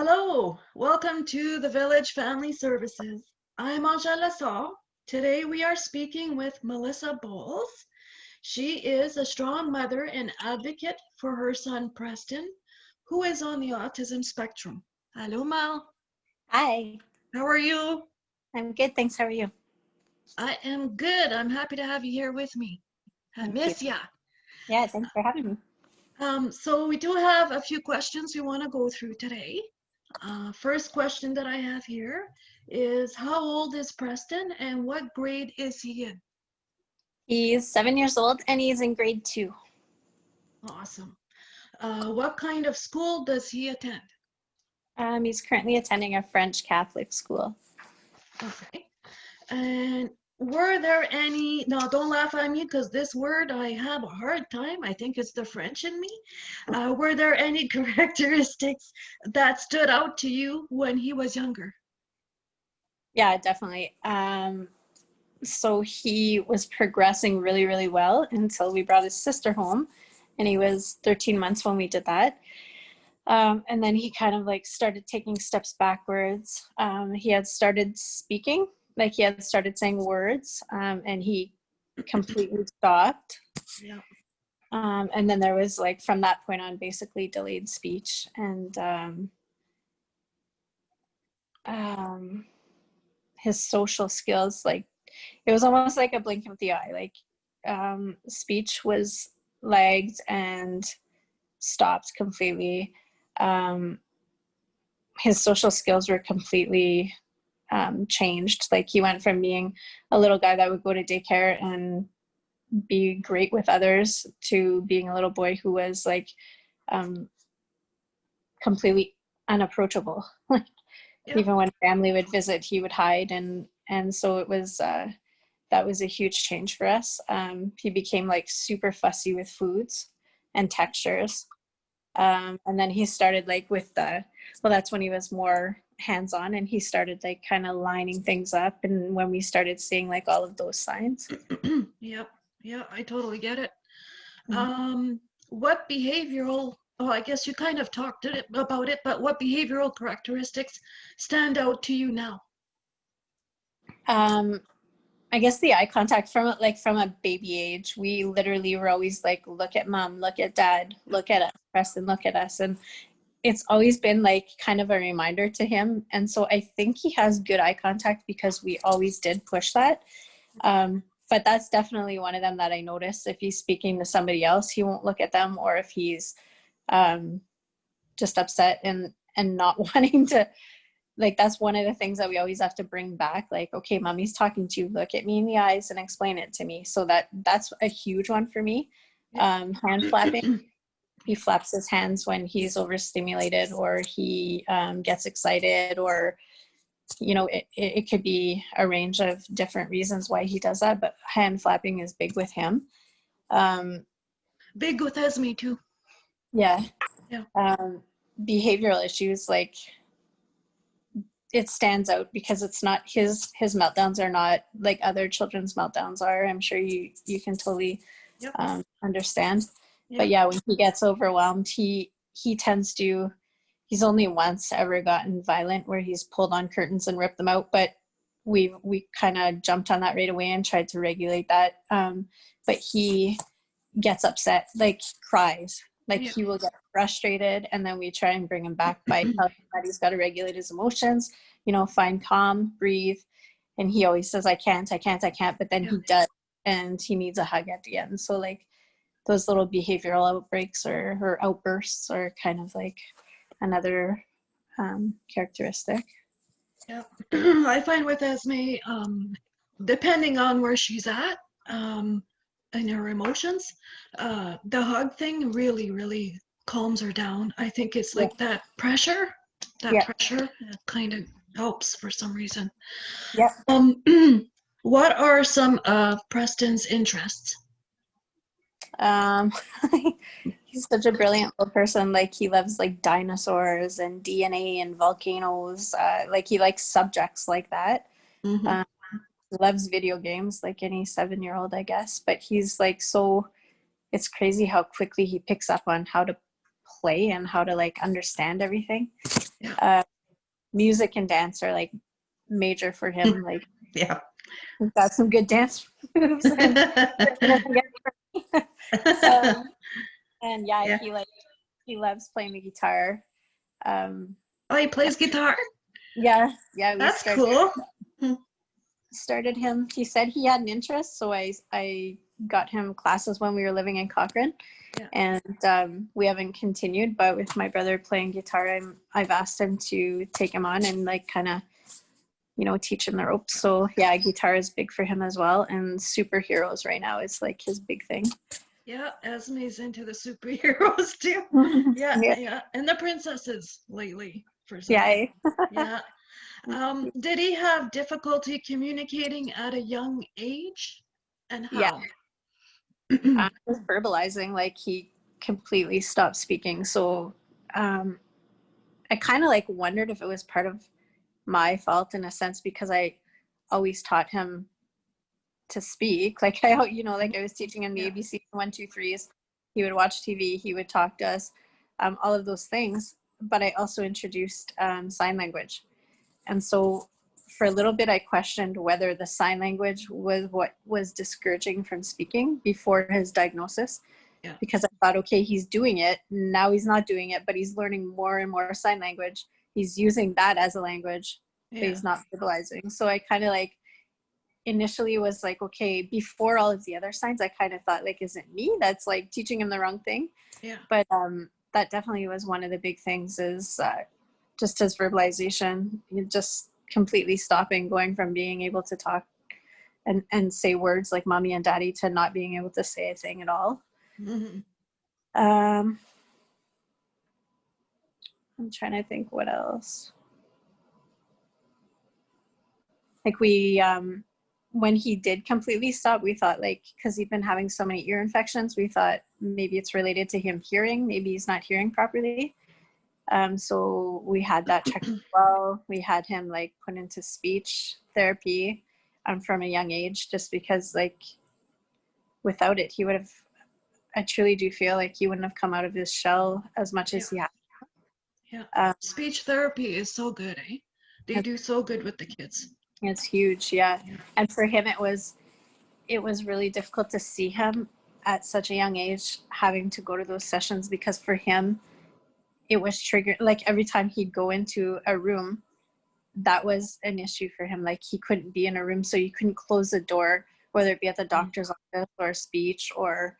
Hello, welcome to the Village Family Services. I'm Angela Saul. Today we are speaking with Melissa Boles. She is a strong mother and advocate for her son Preston, who is on the autism spectrum. Hello, Mel. Hi, How are you? I'm good. Thanks. How are you? I am good. I'm happy to have you here with me. I Thank you. miss ya. Yeah, thanks for having me. So we do have a few questions we want to go through today. First question that I have here is how old is Preston and what grade is he in? He's 7 years old and he's in grade 2. Awesome. What kind of school does he attend? He's currently attending a French Catholic school. Okay. And were there any, now don't laugh at me because this word I have a hard time. I think it's the French in me. Were there any characteristics that stood out to you when he was younger? Yeah, definitely. So he was progressing really, really well until we brought his sister home, and he was 13 months when we did that. And then he kind of like started taking steps backwards. He had started speaking, like he had started saying words, and he completely stopped. Yeah. And then there was like from that point on basically delayed speech and his social skills, like it was almost like a blink of the eye. Like speech was lagged and stopped completely. His social skills were completely changed. Like he went from being a little guy that would go to daycare and be great with others to being a little boy who was like completely unapproachable. Like Yeah. even when family would visit, he would hide, and so it was that was a huge change for us. He became like super fussy with foods and textures, and then he started like with the that's when he was more hands-on, and he started like kind of lining things up, and when we started seeing like all of those signs. Yep. Yeah, I totally get it. Mm-hmm. What behavioral, oh, I guess you kind of talked about it, but what behavioral characteristics stand out to you now? I guess the eye contact from a baby age, we literally were always like, look at mom, look at dad, look at us, Preston, look at us. And it's always been like kind of a reminder to him. And so I think he has good eye contact because we always did push that. But that's definitely one of them that I notice. If he's speaking to somebody else, he won't look at them, or if he's just upset and not wanting to, like that's one of the things that we always have to bring back. Like, okay, mommy's talking to you, look at me in the eyes and explain it to me. So that's a huge one for me. Hand flapping. He flaps his hands when he's overstimulated, or he gets excited, or it could be a range of different reasons why he does that, but hand flapping is big with him. Big with Esme too. Yeah. Yeah. Behavioral issues, like it stands out because it's not his meltdowns are not like other children's meltdowns are. I'm sure you can totally Yep. Understand. Yep. But yeah, when he gets overwhelmed, he tends to, he's only once ever gotten violent where he's pulled on curtains and ripped them out, but we kind of jumped on that right away and tried to regulate that. But he gets upset, like cries, like Yeah. he will get frustrated, and then we try and bring him back by telling him that he's got to regulate his emotions, find calm, breathe. And he always says, I can't, but then Yeah. he does, and he needs a hug at the end. So like those little behavioral outbreaks or outbursts are kind of like another characteristic. Yeah. I find with Esme, depending on where she's at, and her emotions, the hug thing really, really calms her down. I think it's like that pressure kind of helps for some reason. Yeah. What are some of Preston's interests? He's such a brilliant little person. Like he loves like dinosaurs and DNA and volcanoes. Like he likes subjects like that. Mm-hmm. He loves video games like any 7-year-old, I guess. But he's like, so it's crazy how quickly he picks up on how to play and how to like understand everything. Yeah. Music and dance are like major for him. Like Yeah. he's got some good dance moves and he doesn't get and yeah, Yeah. he loves playing the guitar. Oh, he plays guitar? Yeah, we That's cool. started him. He said he had an interest, so I got him classes when we were living in Cochrane. Yeah. And we haven't continued, but with my brother playing guitar, I've asked him to take him on and like kind of, you know, teach him the ropes. So yeah, guitar is big for him as well, and superheroes right now is like his big thing. Yeah, Esme's into the superheroes too. Yeah, and the princesses lately for some. Yeah. Did he have difficulty communicating at a young age, and how? With verbalizing, like he completely stopped speaking. So I kind of like wondered if it was part of my fault in a sense, because I always taught him to speak. Like I, you know, like I was teaching him the ABC 1, 2, 3s. He would watch TV. He would talk to us, all of those things. But I also introduced sign language, and so for a little bit, I questioned whether the sign language was what was discouraging from speaking before his diagnosis. Yeah. Because I thought, okay, he's doing it. Now he's not doing it, but he's learning more and more sign language. He's using that as a language, but he's not verbalizing. So I kind of like initially was like, okay, before all of the other signs, I kind of thought like, is it me that's like teaching him the wrong thing? Yeah. But that definitely was one of the big things, is just his verbalization, just completely stopping, going from being able to talk and say words like mommy and daddy to not being able to say a thing at all. Mm-hmm. I'm trying to think what else. Like we, when he did completely stop, we thought like, because he'd been having so many ear infections, we thought maybe it's related to him hearing. Maybe he's not hearing properly. So we had that checked as well. We had him like put into speech therapy from a young age, just because like without it, he would have, I truly do feel like he wouldn't have come out of his shell as much as he had. Yeah. Speech therapy is so good, eh? They do so good with the kids. It's huge, yeah. And for him, it was really difficult to see him at such a young age having to go to those sessions, because for him, it was triggered. Like every time he'd go into a room, that was an issue for him. Like he couldn't be in a room, so you couldn't close the door, whether it be at the doctor's office or speech or,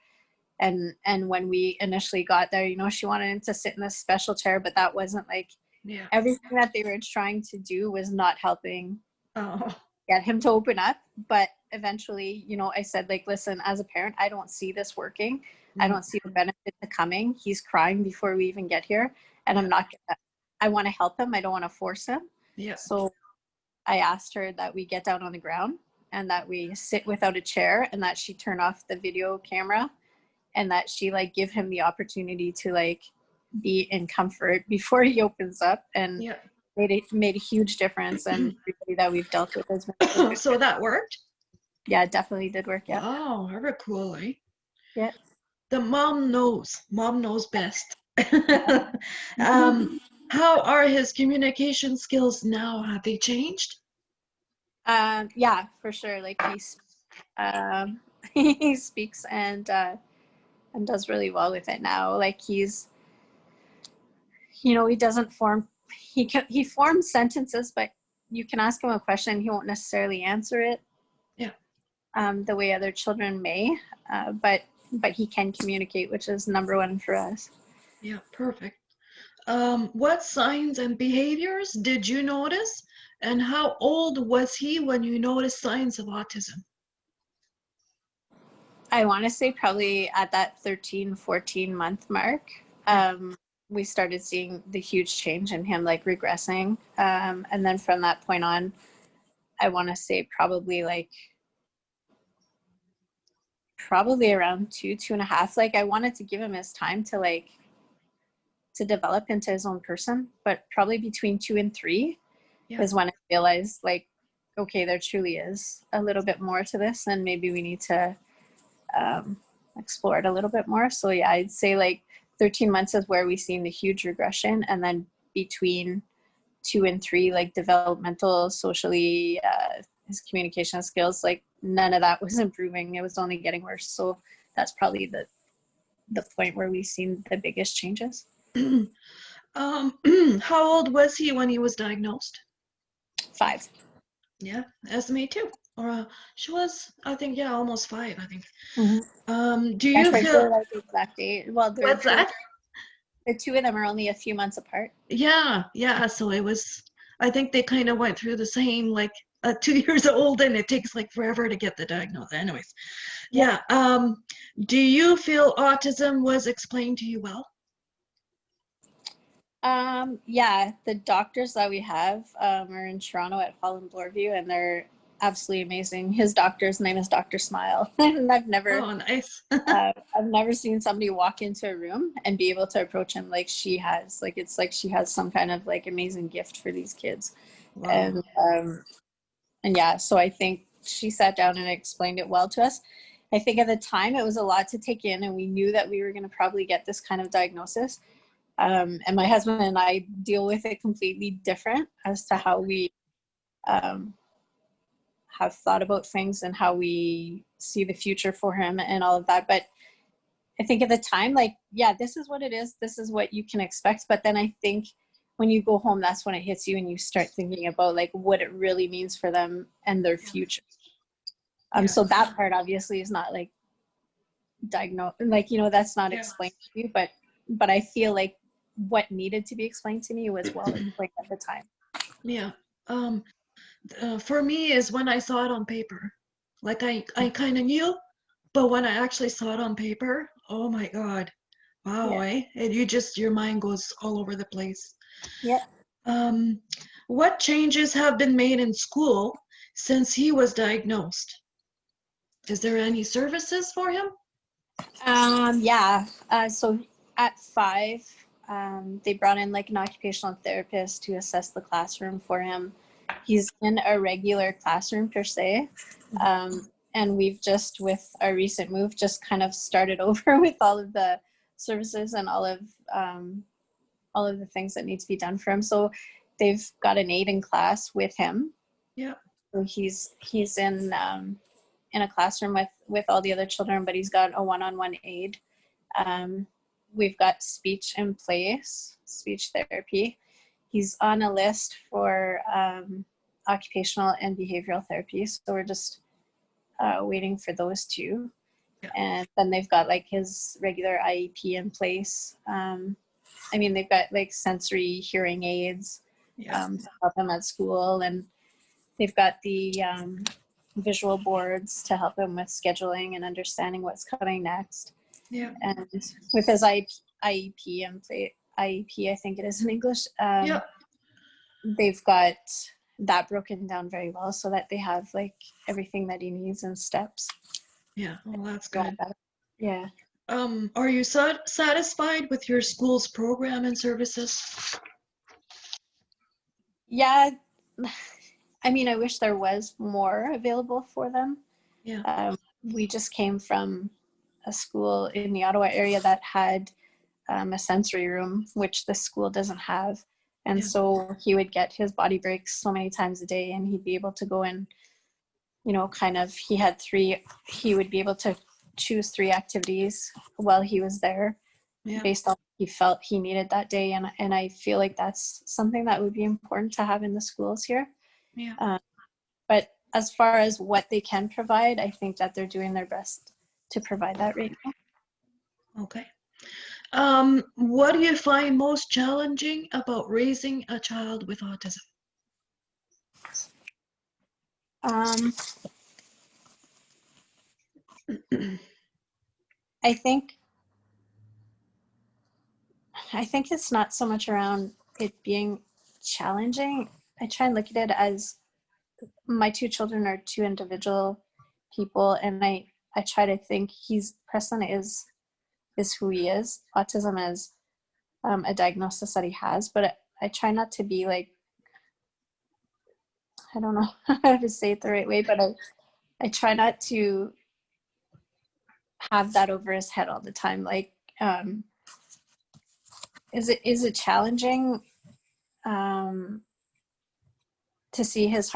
and when we initially got there, you know, she wanted him to sit in this special chair, but that wasn't like, everything that they were trying to do was not helping get him to open up. But eventually, you know, I said like, listen, as a parent, I don't see this working. I don't see the benefit to coming. He's crying before we even get here, and I'm not gonna, I want to help him. I don't want to force him. So I asked her that we get down on the ground and that we sit without a chair, and that she turn off the video camera, and that she like give him the opportunity to like be in comfort before he opens up. And made a huge difference. And everybody that we've dealt with has been so that worked? Yeah, it definitely did work. Yeah. Oh, very cool, eh? Yeah. The mom knows best. How are his communication skills now? Have they changed? Yeah, for sure. Like he speaks and does really well with it now. Like he's, you know, he doesn't form, he forms sentences, but you can ask him a question, he won't necessarily answer it the way other children may, but he can communicate, which is number one for us. Yeah, perfect. What signs and behaviors did you notice, and how old was he when you noticed signs of autism? I want to say probably at that 13, 14 month mark. We started seeing the huge change in him, like regressing. And then from that point on, I want to say probably around 2.5. Like I wanted to give him his time to develop into his own person, but probably between 2 and 3 is when I realized like, okay, there truly is a little bit more to this, and maybe we need to explore it a little bit more. So yeah, I'd say like 13 months is where we've seen the huge regression, and then between 2 and 3, like developmental, socially, his communication skills, like none of that was improving. It was only getting worse. So that's probably the point where we've seen the biggest changes. How old was he when he was diagnosed? 5. Yeah, as me too. Or she was, I think, yeah, almost 5, I think. Do Gosh, you I feel, feel like exact age. Well, what's that? the two of them are only a few months apart. Yeah, yeah. So it was, I think they kind of went through the same, like 2 years old, and it takes like forever to get the diagnosis. Anyways, Yep. yeah. Do you feel autism was explained to you well? Yeah, the doctors that we have are in Toronto at Holland Bloorview, and they're absolutely amazing. His doctor's name is Dr. Smile, and Oh, nice. I've never seen somebody walk into a room and be able to approach him like she has. Like it's like she has some kind of like amazing gift for these kids, Wow. and yeah. So I think she sat down and explained it well to us. I think at the time it was a lot to take in, and we knew that we were going to probably get this kind of diagnosis. And my husband and I deal with it completely different as to how we have thought about things and how we see the future for him and all of that. But I think at the time, like, yeah, this is what it is. This is what you can expect. But then I think when you go home, that's when it hits you and you start thinking about like what it really means for them and their future. Yeah. So that part obviously is not like diagnosed, like, that's not explained to you, but I feel like what needed to be explained to me was well explained at the time. Yeah. For me is when I saw it on paper. Like I kind of knew, but when I actually saw it on paper, oh my God. Wow, Yeah. eh? And your mind goes all over the place. Yeah. What changes have been made in school since he was diagnosed? Is there any services for him? Yeah. So at 5, they brought in like an occupational therapist to assess the classroom for him. He's in a regular classroom per se. And we've just, with our recent move, just kind of started over with all of the services and all of the things that need to be done for him. So they've got an aide in class with him. Yeah. So he's in a classroom with all the other children, but he's got a one-on-one aide. We've got speech in place, speech therapy. He's on a list for occupational and behavioral therapy. So we're just waiting for those two. Yeah. And then they've got like his regular IEP in place. They've got like sensory hearing aids to help him at school. And they've got the visual boards to help him with scheduling and understanding what's coming next. Yeah. And with his IEP and IEP, I think it is in English. They've got that broken down very well so that they have like everything that he needs in steps. Yeah. Well, that's good. Yeah. Are you satisfied with your school's program and services? Yeah. I wish there was more available for them. Yeah. We just came from a school in the Ottawa area that had a sensory room, which the school doesn't have. And so he would get his body breaks so many times a day, and he'd be able to go in, he would be able to choose 3 activities while he was there based on what he felt he needed that day. And I feel like that's something that would be important to have in the schools here. But as far as what they can provide, I think that they're doing their best to provide that right now. Okay. What do you find most challenging about raising a child with autism? I think it's not so much around it being challenging. I try and look at it as my 2 children are 2 individual people, and I try to think Preston is who he is. Autism is a diagnosis that he has, but I try not to be like, I don't know how to say it the right way, but I try not to have that over his head all the time. Like, is it challenging to see his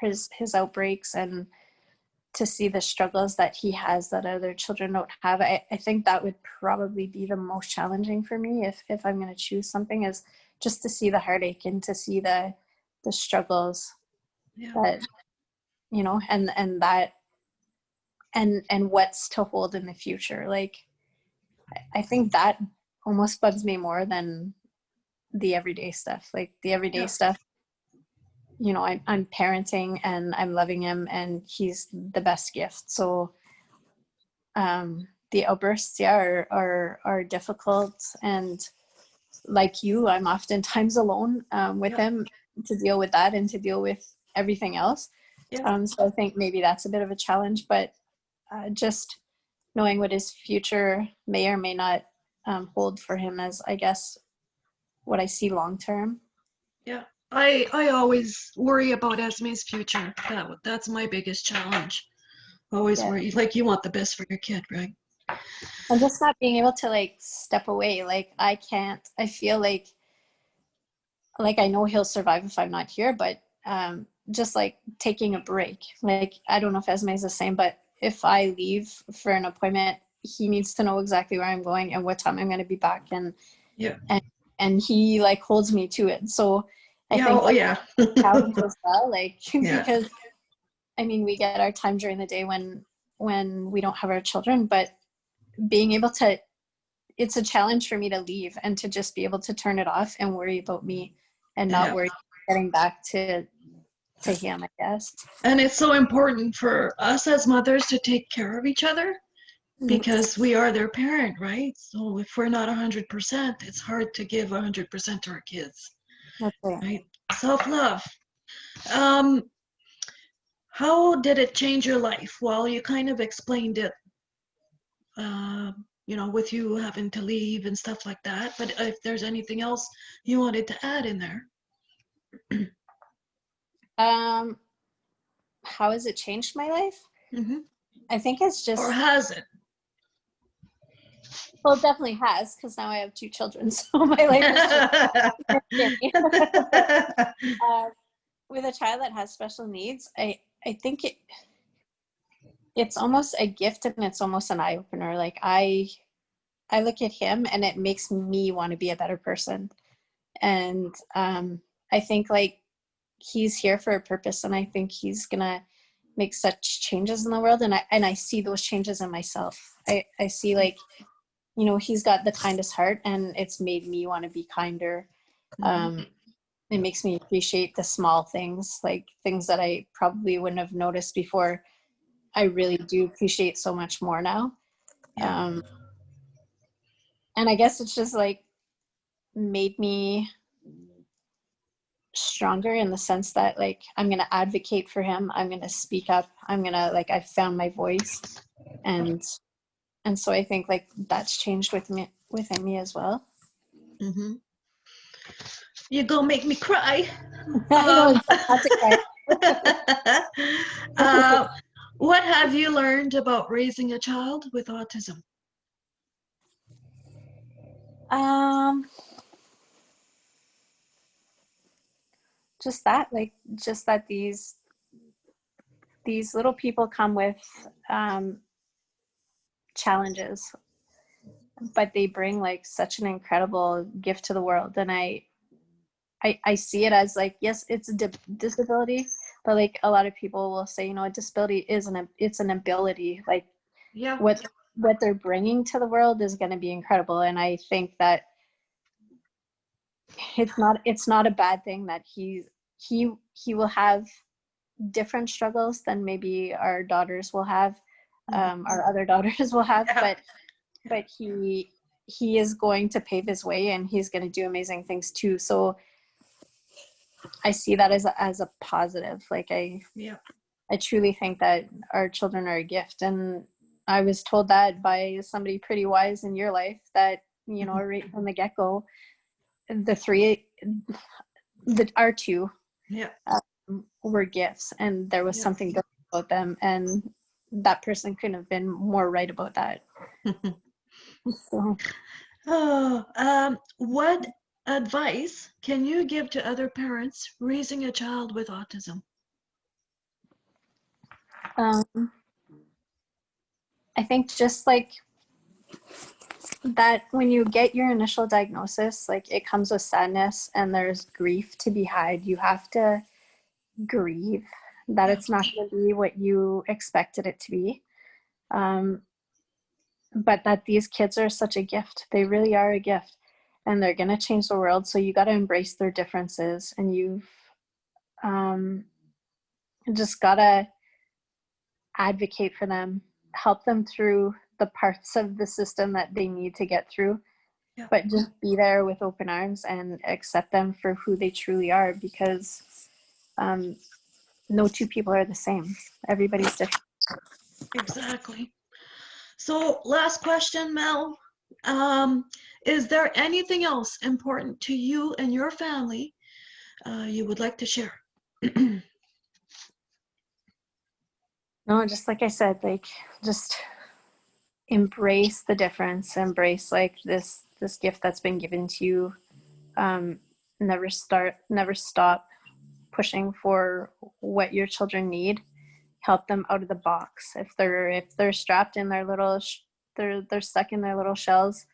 his outbreaks, and to see the struggles that he has that other children don't have? I think that would probably be the most challenging for me if I'm going to choose something, is just to see the heartache and to see the struggles that, you know, and that and what's to hold in the future. Like, I think that almost bugs me more than the everyday stuff. Like the everyday stuff, you know, I'm parenting and I'm loving him and he's the best gift. So the outbursts, are difficult, and like you, I'm oftentimes alone with him to deal with that and to deal with everything else. So I think maybe that's a bit of a challenge, but just knowing what his future may or may not hold for him as, I guess, what I see long term. Yeah. I always worry about Esme's future. That's my biggest challenge. Always worry. Like, you want the best for your kid, right? And just not being able to like step away. Like I feel like I know he'll survive if I'm not here, but just like taking a break. Like, I don't know if Esme is the same, but if I leave for an appointment, he needs to know exactly where I'm going and what time I'm going to be back. And he like holds me to it. So I think that's a challenge as well. Like, because I mean, we get our time during the day when we don't have our children, but being able to, it's a challenge for me to leave and to just be able to turn it off and worry about me and not worry about getting back to him, I guess. And it's so important for us as mothers to take care of each other, because we are their parent, right? So if we're not 100%, it's hard to give 100% to our kids. That's right. Self-love. How did it change your life? Well, you kind of explained it, you know, with you having to leave and stuff like that. But if there's anything else you wanted to add in there. How has it changed my life? I think it's just... Or has it? Well, it definitely has, because now I have 2 children, so my life is just... with a child that has special needs, I think it's almost a gift, and it's almost an eye-opener. Like, I look at him and it makes me want to be a better person. And I think like he's here for a purpose, and I think he's gonna make such changes in the world, and I see those changes in myself. I see, like, you know, he's got the kindest heart, and it's made me want to be kinder. It makes me appreciate the small things, like things that I probably wouldn't have noticed before. I really do appreciate so much more now. And I guess it's just like made me stronger in the sense that, like, I'm going to advocate for him. I'm going to speak up. I'm going to, like, I've found my voice. And so I think like that's changed within me as well. You're gonna make me cry. I know, not to cry. What have you learned about raising a child with autism? Just that these little people come with challenges, but they bring like such an incredible gift to the world. And I see it as like, yes, it's a disability, but like a lot of people will say, you know, a disability it's an ability. Like, what they're bringing to the world is going to be incredible. And I think that it's not a bad thing that he will have different struggles than maybe our daughters will have, our other daughters will have, but he is going to pave his way, and he's going to do amazing things too. So I see that as a positive. Like, I truly think that our children are a gift. And I was told that by somebody pretty wise in your life, that, you know, right from the get-go, our 2 were gifts, and there was something good about them, and that person couldn't have been more right about that. So What advice can you give to other parents raising a child with autism? Um, I think just like that when you get your initial diagnosis, like it comes with sadness and there's grief to be had. You have to grieve that Yeah, it's not going to be what you expected it to be. Um, but that these kids are such a gift. They really are a gift and they're going to change the world. So you got to embrace their differences and you've um, just got to advocate for them, help them through the parts of the system that they need to get through, yeah, but just be there with open arms and accept them for who they truly are because um, no two people are the same. Everybody's different. exactly. So, last question, Mel. Um, is there anything else important to you and your family you would like to share? No, just like I said, like just embrace the difference, embrace like this gift that's been given to you. Um, never stop pushing for what your children need. Help them out of the box. If they're strapped in their little, they're stuck in their little shells.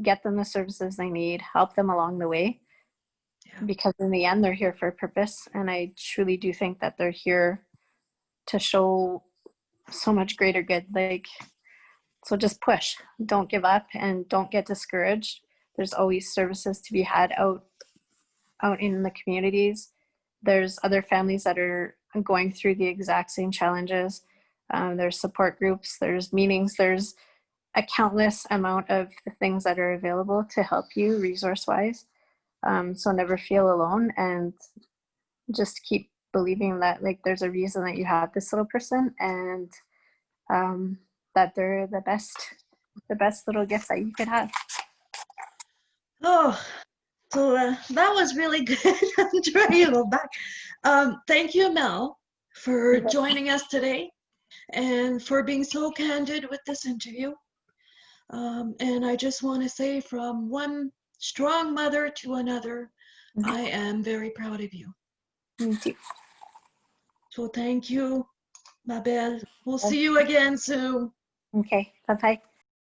Get them the services they need. Help them along the way Yeah, because in the end they're here for a purpose, and I truly do think that they're here to show so much greater good. Like so, just push. Don't give up and don't get discouraged. There's always services to be had out in the communities. There's other families that are going through the exact same challenges. There's support groups, there's meetings, there's a countless amount of things that are available to help you resource wise. So never feel alone and just keep believing that like there's a reason that you have this little person and um, that they're the best little gift that you could have. oh, so that was really good. I'm trying to go back. Thank you, Mel, for joining us today and for being so candid with this interview. And I just want to say, from one strong mother to another, I am very proud of you. Me too. So thank you, ma belle. We'll see you again soon. Okay, bye bye.